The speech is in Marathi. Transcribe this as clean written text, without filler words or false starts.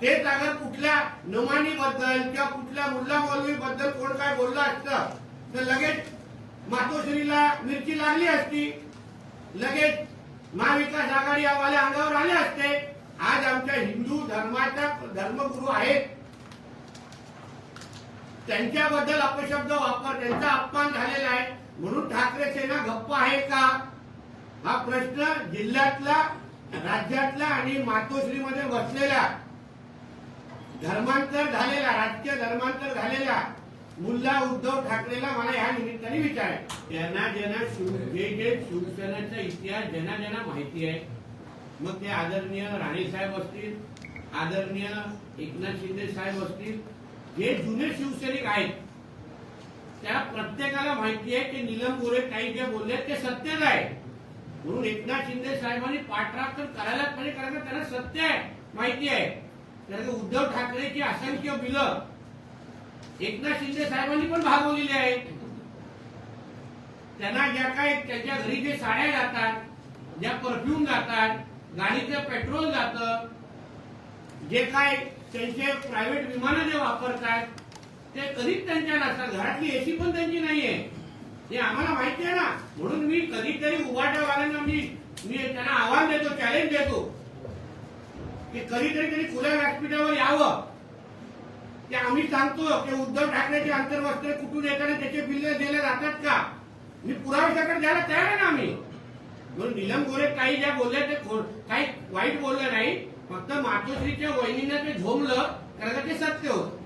तेच अगर कुठल्या नमानी बद्दल किंवा कुठल्या मुल्ला मौलवी बद्दल कोण काय बोललं असतं तर लगेच मातोश्रीला मिरची लागली असती, लगेच महाविकास आघाडी वाले अंगावर आले असते. आज आमच्या हिंदू धर्माचा धर्मगुरू आहेत, त्यांच्याबद्दल अपशब्द वापर, त्यांचा अपमान झालेला आहे म्हणून ठाकरे सेना गप्प आहे का? हा प्रश्न जिल्ह्यातला, राज्यातला आणि मातोश्रीमध्ये बसलेला धर्मांतर झालेला, राजकीय धर्मांतर झालेला मुल्ला उद्धव ठाकरेला मला या निमित्ताने विचारायचं. त्यांना ज्यांना जे शिवसेनेचा इतिहास ज्यांना ज्यांना माहिती आहे, मग ते आदरणीय राणे साहेब असतील, आदरणीय एकनाथ शिंदे साहेब असतील, जे जुने शिवसैनिक आहेत त्या प्रत्येकाला माहिती आहे की नीलम गोरे काही जे बोलले ते सत्यच आहे. म्हणून एकनाथ शिंदे साहेबांनी पाठराख तर करायलाच पाहिजे, कारण त्यांना सत्य आहे, माहिती आहे. कारण उद्धव ठाकरेची असंख्य बिलं एकनाथ शिंदे साहेबांनी पण भागवलेली आहेत. त्यांना ज्या काय त्यांच्या घरी जे साड्या जातात, ज्या परफ्यूम जातात, गाडीचं पेट्रोल जातं, जे काय त्यांचे प्रायव्हेट विमानं जे वापरतात ते कधीच त्यांच्या नसतात. घरातली एसी पण त्यांची नाहीये, हे आम्हाला माहिती आहे ना. म्हणून मी कधीतरी उभाट्यावाल्यांना मी त्यांना आव्हान देतो, चॅलेंज देतो की कधीतरी त्यांनी खुल्या व्यासपीठावर यावं. ते आम्ही सांगतो की उद्धव ठाकरेचे अंतर्वस्त्र कुठून येताना त्याचे बिल्ले दिले जातात का, मी पुराव्याकडे द्यायला तयार आहे ना आम्ही. म्हणून नीलम गोरे काही ज्या बोलल्या ते काही वाईट बोललं नाही, फक्त मातोश्रीच्या वहिनीने ते झोमलं कारण ते सत्य होतं.